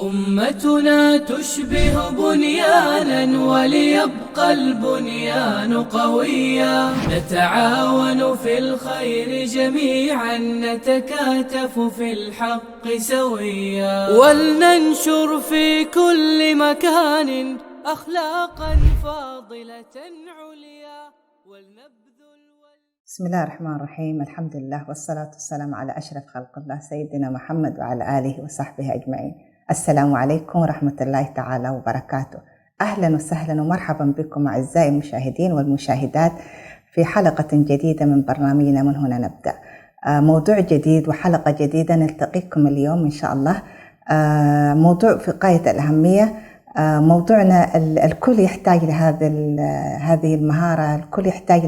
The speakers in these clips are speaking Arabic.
أمتنا تشبه بنيانا وليبقى البنيان قويا، نتعاون في الخير جميعا، نتكاتف في الحق سويا، ولننشر في كل مكان أخلاقا فاضلة عليا ولنبذل. بسم الله الرحمن الرحيم. الحمد لله والصلاة والسلام على أشرف خلق الله سيدنا محمد وعلى آله وصحبه أجمعين. السلام عليكم ورحمة الله تعالى وبركاته. أهلا وسهلا ومرحبا بكم أعزائي المشاهدين والمشاهدات في حلقة جديدة من برنامجنا من هنا نبدأ. موضوع جديد وحلقة جديدة نلتقيكم اليوم إن شاء الله. موضوع في غاية الأهمية. موضوعنا الكل يحتاج هذه المهارة، الكل يحتاج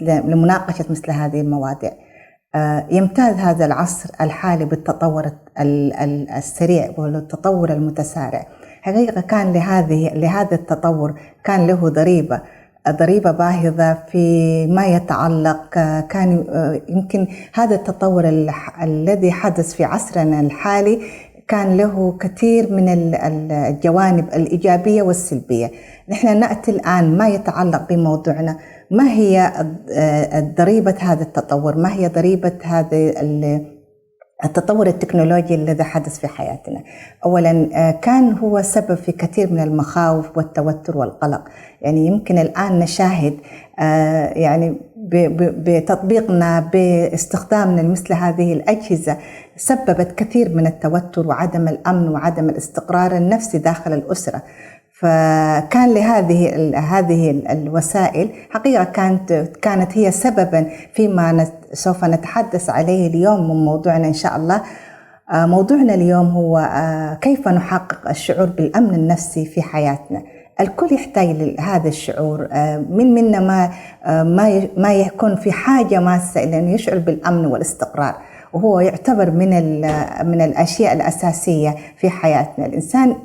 لمناقشة مثل هذه المواضيع. يمتاز هذا العصر الحالي بالتطور السريع والتطور المتسارع. حقيقة كان لهذا التطور كان له ضريبة باهظة في ما يتعلق. كان يمكن هذا التطور الذي حدث في عصرنا الحالي كان له كثير من الجوانب الإيجابية والسلبية. نحن نأتي الآن ما يتعلق بموضوعنا، ما هي ضريبة هذا التطور، ما هي ضريبة هذا التطور التكنولوجي الذي حدث في حياتنا. أولا كان هو سبب في كثير من المخاوف والتوتر والقلق. يعني يمكن الآن نشاهد يعني بتطبيقنا باستخدامنا مثل هذه الأجهزة سببت كثير من التوتر وعدم الأمن وعدم الاستقرار النفسي داخل الأسرة. فكان هذه الوسائل حقيقة كانت هي سببا فيما سوف نتحدث عليه اليوم من موضوعنا إن شاء الله. موضوعنا اليوم هو كيف نحقق الشعور بالأمن النفسي في حياتنا. الكل يحتاج لهذا الشعور. منا ما يكون في حاجة ماسة إلى أن يشعر بالأمن والاستقرار، وهو يعتبر من الأشياء الأساسية في حياتنا. الإنسان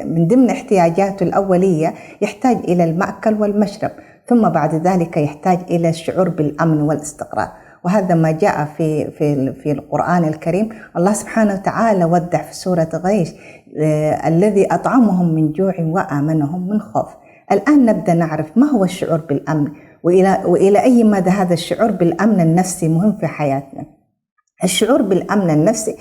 من ضمن احتياجاته الأولية يحتاج إلى المأكل والمشرب، ثم بعد ذلك يحتاج إلى الشعور بالأمن والاستقرار. وهذا ما جاء في القرآن الكريم. الله سبحانه وتعالى وضح في سورة غيش الذي أطعمهم من جوع وآمنهم من خوف. الآن نبدأ نعرف ما هو الشعور بالأمن، وإلى أي مدى هذا الشعور بالأمن النفسي مهم في حياتنا. الشعور بالأمن النفسي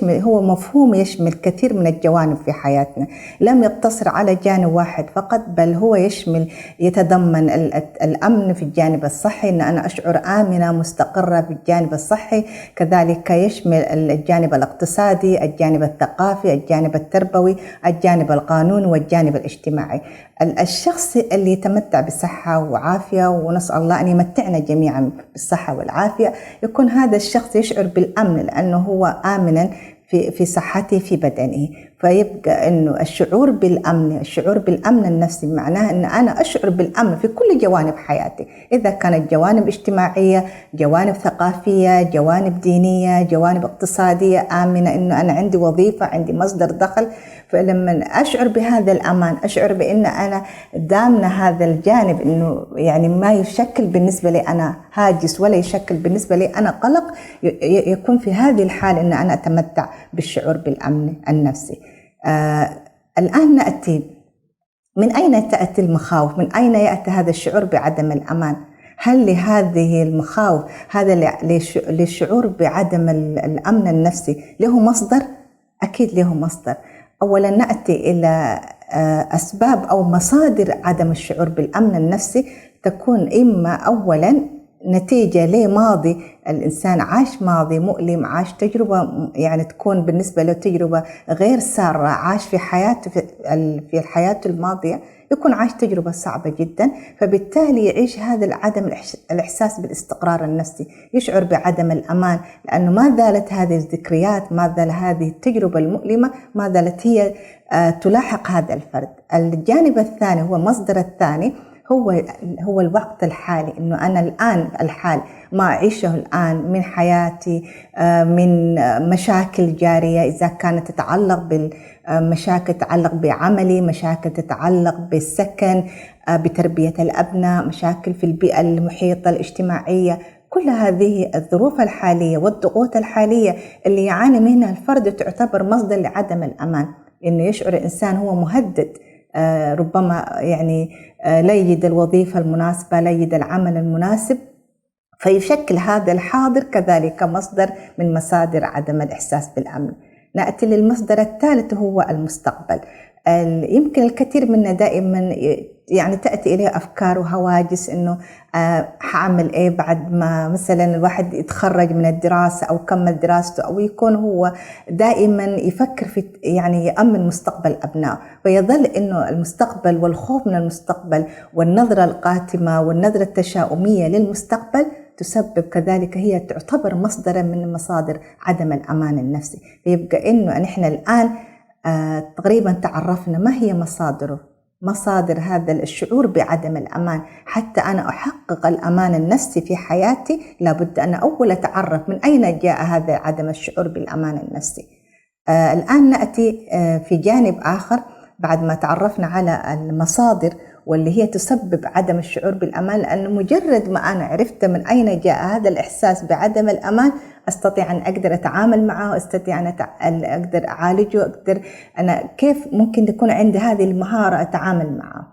هو مفهوم يشمل كثير من الجوانب في حياتنا، لم يقتصر على جانب واحد فقط، بل هو يتضمن الأمن في الجانب الصحي، أن أنا أشعر آمنة مستقرة في الجانب الصحي، كذلك يشمل الجانب الاقتصادي، الجانب الثقافي، الجانب التربوي، الجانب القانوني والجانب الاجتماعي. الشخص اللي يتمتع بصحة وعافية، ونسأل الله أن يمتعنا جميعا بالصحة والعافية، يكون هذا الشخص يشعر بالأمن لأنه هو آمنا في صحته في بدنه. فيبقى أنه الشعور بالأمن النفسي معناه أن أنا أشعر بالأمن في كل جوانب حياتي، إذا كانت جوانب اجتماعية، جوانب ثقافية، جوانب دينية، جوانب اقتصادية، آمنة أنه أنا عندي وظيفة، عندي مصدر دخل. فلما أشعر بهذا الأمان، أشعر بأن أنا دامنا هذا الجانب، أنه يعني ما يشكل بالنسبة لي أنا هاجس ولا يشكل بالنسبة لي أنا قلق، يكون في هذه الحال أن أنا أتمتع بالشعور بالأمن النفسي. الآن نأتي من أين تأتي المخاوف؟ من أين يأتي هذا الشعور بعدم الأمان؟ هل لهذه المخاوف، هذا للشعور بعدم الأمن النفسي له مصدر؟ أكيد له مصدر. أولا نأتي إلى أسباب أو مصادر عدم الشعور بالأمن النفسي. تكون إما أولا نتيجة لماضي الإنسان عاش ماضي مؤلم، عاش تجربة يعني تكون بالنسبة له تجربة غير سارة، عاش في حياته الماضية، يكون عاش تجربة صعبة جدا، فبالتالي يعيش هذا الإحساس بالاستقرار النفسي، يشعر بعدم الأمان، لأنه ما زالت هذه الذكريات، ما زال هذه التجربة المؤلمة ما زالت هي تلاحق هذا الفرد. الجانب الثاني هو المصدر الثاني هو الوقت الحالي، إنه أنا الآن الحال ما أعيشه الآن من حياتي، من مشاكل جارية، إذا كانت تتعلق بالمشاكل تتعلق بعملي، مشاكل تتعلق بالسكن، بتربية الأبناء، مشاكل في البيئة المحيطة الاجتماعية، كل هذه الظروف الحالية والضغوط الحالية اللي يعاني منها الفرد تعتبر مصدر لعدم الأمان، إنه يشعر الإنسان هو مهدد، ربما يعني لا يجد الوظيفة المناسبة، لا يجد العمل المناسب، فيشكل هذا الحاضر كذلك مصدر من مصادر عدم الإحساس بالأمن. نأتي للمصدر الثالث هو المستقبل. يمكن الكثير منا دائما يعني تأتي إليه أفكار وهواجس إنه حأعمل إيه بعد ما مثلا الواحد يتخرج من الدراسة أو كمل دراسته، أو يكون هو دائما يفكر في يعني يأمن مستقبل أبنائه، ويظل إنه المستقبل والخوف من المستقبل والنظرة القاتمة والنظرة التشاؤمية للمستقبل تسبب كذلك، هي تعتبر مصدرا من مصادر عدم الأمان النفسي. فيبقى إنه نحن الآن تقريبا تعرفنا ما هي مصادر هذا الشعور بعدم الأمان. حتى أنا أحقق الأمان النفسي في حياتي لابد أن أول أتعرف من أين جاء هذا عدم الشعور بالأمان النفسي. الآن نأتي في جانب آخر بعد ما تعرفنا على المصادر واللي هي تسبب عدم الشعور بالأمان، لأن مجرد ما أنا عرفت من أين جاء هذا الإحساس بعدم الأمان أستطيع أن أقدر أتعامل معه، أستطيع أن أقدر أعالجه، أقدر أنا كيف ممكن تكون عندي هذه المهارة أتعامل معه.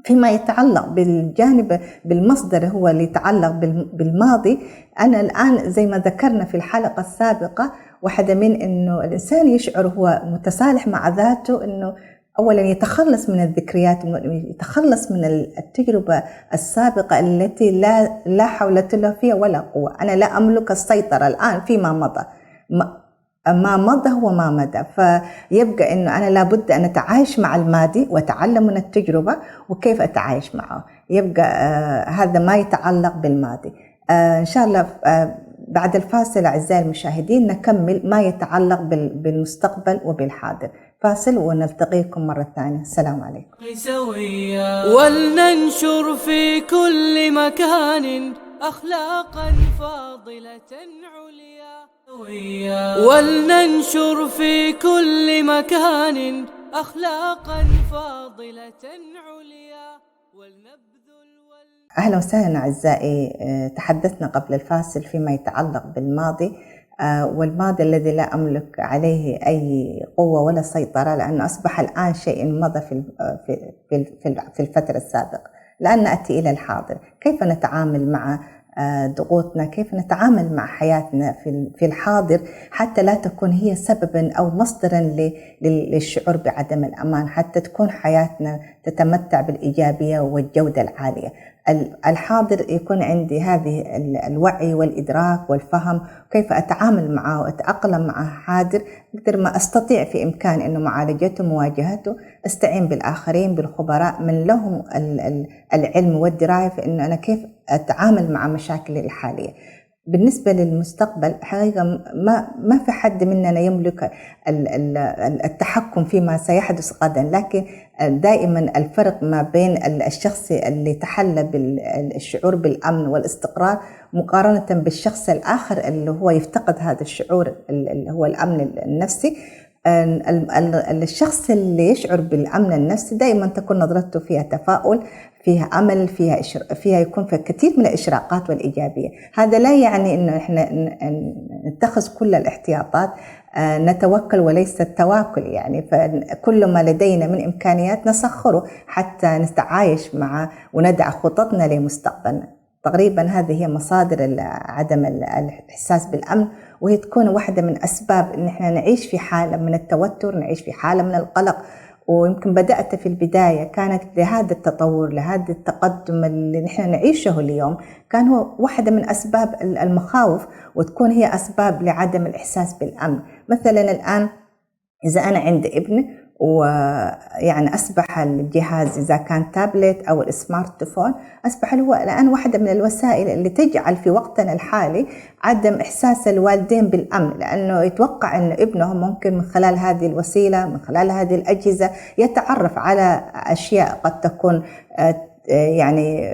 فيما يتعلق بالجانب بالمصدر هو اللي يتعلق بالماضي، أنا الآن زي ما ذكرنا في الحلقة السابقة واحدة من إنه الإنسان يشعر هو متصالح مع ذاته، إنه أولا يتخلص من الذكريات، يتخلص من التجربة السابقة التي لا حول له فيها ولا قوة. أنا لا أملك السيطرة الآن فيما مضى، ما مضى هو ما مضى. فيبقى إنه أنا لابد أن أتعايش مع الماضي وأتعلم من التجربة وكيف أتعايش معه. يبقى هذا ما يتعلق بالماضي. إن شاء الله بعد الفاصل أعزائي المشاهدين نكمل ما يتعلق بالمستقبل وبالحاضر. فاصل ونلتقيكم مرة ثانية. السلام عليكم. ولننشر في كل مكان أخلاقا فاضلة عليا. ولننشر في كل مكان أخلاقا فاضلة عليا. أهلا وسهلا أعزائي. تحدثنا قبل الفاصل فيما يتعلق بالماضي، والماضي الذي لا أملك عليه أي قوة ولا سيطرة، لأنه أصبح الآن شيء مضى في الفترة السابقة. الآن نأتي إلى الحاضر، كيف نتعامل مع ضغوطنا، كيف نتعامل مع حياتنا في الحاضر حتى لا تكون هي سببا أو مصدرا للشعور بعدم الأمان، حتى تكون حياتنا تتمتع بالإيجابية والجودة العالية. الحاضر يكون عندي هذه الوعي والإدراك والفهم كيف أتعامل معه وأتأقلم معه حاضر، قدر ما أستطيع في إمكان أنه معالجته مواجهته. أستعين بالآخرين بالخبراء من لهم العلم والدراية في أنه أنا كيف أتعامل مع مشاكلي الحالية. بالنسبة للمستقبل حقيقة ما في حد مننا يملك التحكم فيما سيحدث غدا، لكن دائما الفرق ما بين الشخص اللي تحلى بالشعور بالأمن والاستقرار مقارنة بالشخص الآخر اللي هو يفتقد هذا الشعور اللي هو الأمن النفسي. الشخص اللي يشعر بالأمن النفسي دائما تكون نظرته فيها تفاؤل، فيها أمل، فيها يكون في كثير من الإشراقات والإيجابية. هذا لا يعني إنه إحنا نتخذ كل الاحتياطات، نتوكل وليس التواكل يعني. فكل ما لدينا من إمكانيات نسخره حتى نتعايش مع وندع خططنا لمستقبلنا. تقريبا هذه هي مصادر عدم الإحساس بالأمن، وهي تكون واحدة من أسباب إن إحنا نعيش في حالة من التوتر، نعيش في حالة من القلق. ويمكن بدأت في البداية كانت لهذا التطور، لهذا التقدم اللي نحن نعيشه اليوم، كان هو واحدة من أسباب المخاوف، وتكون هي أسباب لعدم الإحساس بالأمن. مثلا الآن إذا أنا عندي ابن ويعني أصبح الجهاز إذا كان تابلت أو السمارت فون أصبح هو الآن واحدة من الوسائل اللي تجعل في وقتنا الحالي عدم إحساس الوالدين بالأمن، لأنه يتوقع أن ابنه ممكن من خلال هذه الوسيلة، من خلال هذه الأجهزة يتعرف على أشياء قد تكون يعني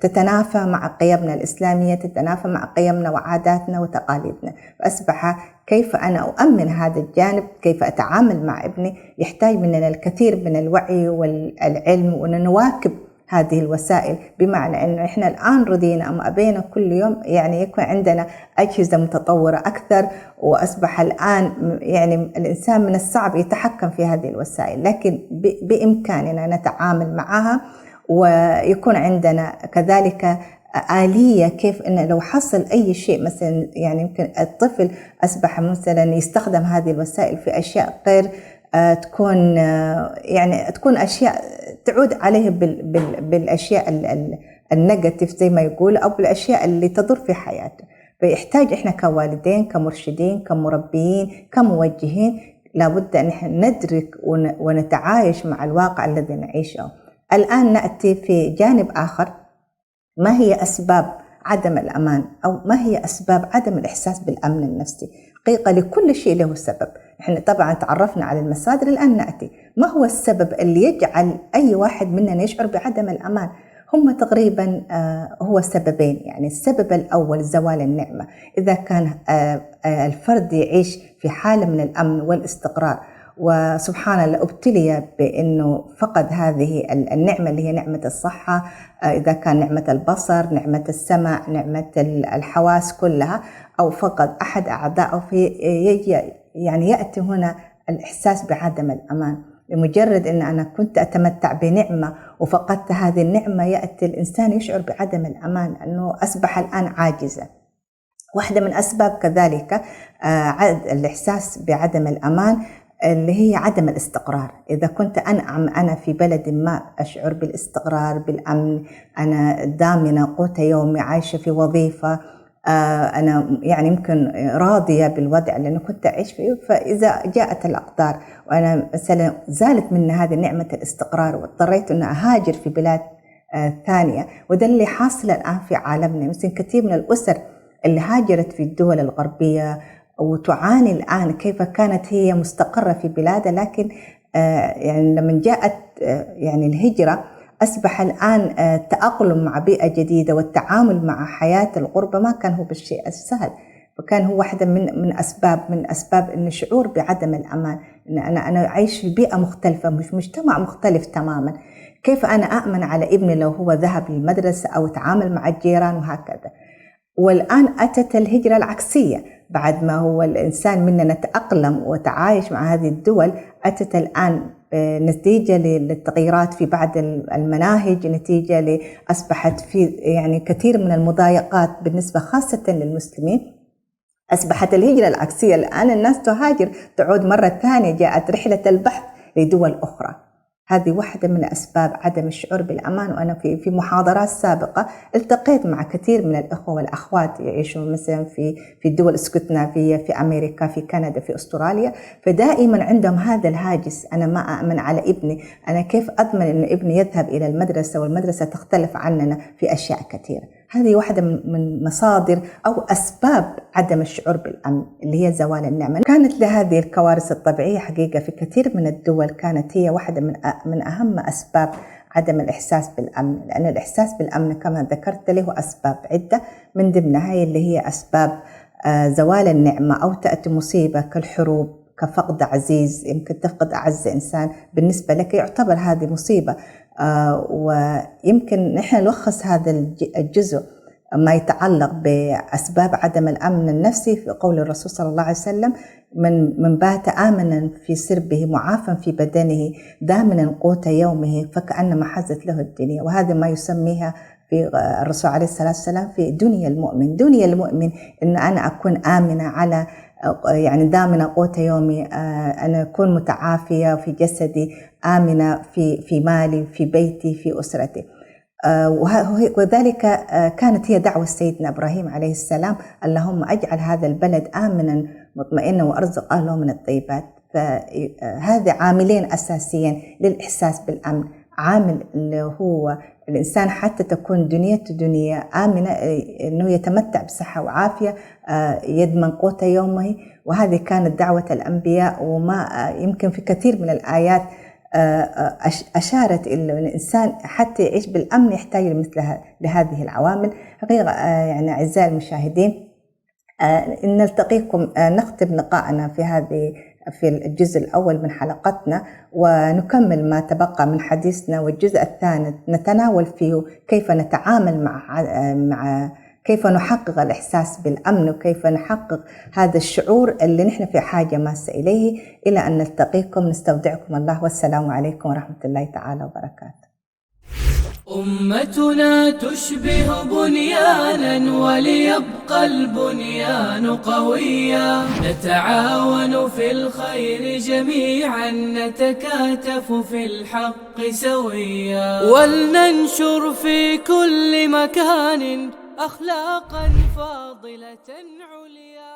تتنافى مع قيمنا الإسلامية، تتنافى مع قيمنا وعاداتنا وتقاليدنا. فأصبح كيف أنا أؤمن هذا الجانب، كيف أتعامل مع ابني، يحتاج مننا الكثير من الوعي والعلم، وأن نواكب هذه الوسائل، بمعنى أنه إحنا الآن رضينا أم أبينا كل يوم يعني يكون عندنا أجهزة متطورة أكثر، وأصبح الآن يعني الإنسان من الصعب يتحكم في هذه الوسائل، لكن بإمكاننا نتعامل معها، ويكون عندنا كذلك آلية كيف إنه لو حصل أي شيء مثلا، يعني يمكن الطفل أصبح مثلا يستخدم هذه الوسائل في أشياء غير تكون يعني تكون أشياء تعود عليه بالأشياء النيجاتيف زي ما يقول، أو بالأشياء اللي تضر في حياته. فيحتاج إحنا كوالدين كمرشدين كمربيين كموجهين لابد أن إحنا ندرك ونتعايش مع الواقع الذي نعيشه. الآن نأتي في جانب آخر، ما هي أسباب عدم الأمان أو ما هي أسباب عدم الإحساس بالأمن النفسي؟ حقيقة لكل شيء له سبب. إحنا طبعا تعرفنا على المصادر، الآن نأتي ما هو السبب اللي يجعل أي واحد مننا يشعر بعدم الأمان؟ هم تقريبا هو سببين. يعني السبب الأول زوال النعمة، إذا كان الفرد يعيش في حالة من الأمن والاستقرار وسبحان الله ابتلي بأنه فقد هذه النعمة اللي هي نعمة الصحة، إذا كان نعمة البصر، نعمة السمع، نعمة الحواس كلها، أو فقد أحد أعضائه، يعني يأتي هنا الإحساس بعدم الأمان. لمجرد أن أنا كنت أتمتع بنعمة وفقدت هذه النعمة، يأتي الإنسان يشعر بعدم الأمان، أنه أصبح الآن عاجزا. واحدة من أسباب كذلك الإحساس بعدم الأمان اللي هي عدم الاستقرار. إذا كنت أنا في بلد ما أشعر بالاستقرار بالأمن، أنا دامنة قوت يومي، عايشة في وظيفة، أنا يعني يمكن راضية بالوضع اللي أنا كنت أعيش فيه، فإذا جاءت الأقدار وأنا مثلا زالت من هذه نعمة الاستقرار واضطريت أن أهاجر في بلاد ثانية، وده اللي حاصل الآن في عالمنا. مثل كثير من الأسر اللي هاجرت في الدول الغربية وتعاني الآن كيف كانت هي مستقرة في بلادها، لكن يعني لما جاءت يعني الهجرة أصبح الآن التأقلم مع بيئة جديدة والتعامل مع حياة الغربة ما كان هو بالشيء السهل. فكان هو واحدة من أسباب إن شعور بعدم الأمان، إن أنا أعيش في بيئة مختلفة، مش مجتمع مختلف تماما. كيف أنا أأمن على ابني لو هو ذهب للمدرسة أو تعامل مع الجيران وهكذا. والآن أتت الهجرة العكسية، بعد ما هو الإنسان مننا تأقلم وتعايش مع هذه الدول، أتت الآن نتيجة للتغييرات في بعض المناهج، نتيجة أصبحت في يعني كثير من المضايقات بالنسبة خاصة للمسلمين. أصبحت الهجرة العكسية، الآن الناس تهاجر تعود مرة ثانية، جاءت رحلة البحث لدول أخرى. هذه واحدة من أسباب عدم الشعور بالأمان. وأنا في محاضرات سابقة التقيت مع كثير من الأخوة والأخوات يعيشون مثلا في الدول الاسكندنافية، في أمريكا، في كندا، في أستراليا، فدائما عندهم هذا الهاجس، أنا ما أأمن على ابني، أنا كيف أضمن أن ابني يذهب إلى المدرسة والمدرسة تختلف عننا في أشياء كثيرة. هذه واحدة من مصادر أو أسباب عدم الشعور بالأمن اللي هي زوال النعمة. كانت لهذه الكوارث الطبيعية حقيقة في كثير من الدول كانت هي واحدة من أهم أسباب عدم الإحساس بالأمن، لأن الإحساس بالأمن كما ذكرت له أسباب عدة، من ضمنها اللي هي أسباب زوال النعمة، أو تأتي مصيبة كالحروب، كفقد عزيز، يمكن تفقد أعز إنسان بالنسبة لك يعتبر هذه مصيبة. ويمكن نحن نلخص هذا الجزء ما يتعلق بأسباب عدم الأمن النفسي في قول الرسول صلى الله عليه وسلم: من بات آمنا في سربه معافا في بدنه دامنا قوت يومه فكأنما حزت له الدنيا. وهذا ما يسميها في الرسول عليه الصلاة والسلام في دنيا المؤمن. دنيا المؤمن إن أنا أكون آمنة على يعني دامنة قوت يومي، أنا أكون متعافية في جسدي، آمنة في مالي، في بيتي، في أسرتي. وذلك كانت هي دعوة سيدنا إبراهيم عليه السلام: اللهم أجعل هذا البلد آمنا مطمئنا وأرزق أهله من الطيبات. فهذا عاملين أساسيين للإحساس بالأمن. عامل اللي هو الإنسان حتى تكون دنيته دنيا آمنة، أنه يتمتع بصحة وعافية، يضمن قوت يومه. وهذه كانت دعوة الأنبياء، وما يمكن في كثير من الآيات أشارت إلى الإنسان حتى يعيش بالأمن يحتاج مثل لهذه العوامل. حقيقة يعني أعزائي المشاهدين، نلتقيكم، نختم لقاءنا في هذه في الجزء الأول من حلقتنا، ونكمل ما تبقى من حديثنا. والجزء الثاني نتناول فيه كيف نتعامل مع كيف نحقق الإحساس بالأمن، وكيف نحقق هذا الشعور اللي نحن في حاجة ماسة إليه. إلى أن نلتقيكم، نستودعكم الله، والسلام عليكم ورحمة الله تعالى وبركاته. أمتنا تشبه بنيانا، وليبقى البنيان قويا، نتعاون في الخير جميعا، نتكاتف في الحق سويا، ولننشر في كل مكان أخلاقا فاضلة عليا.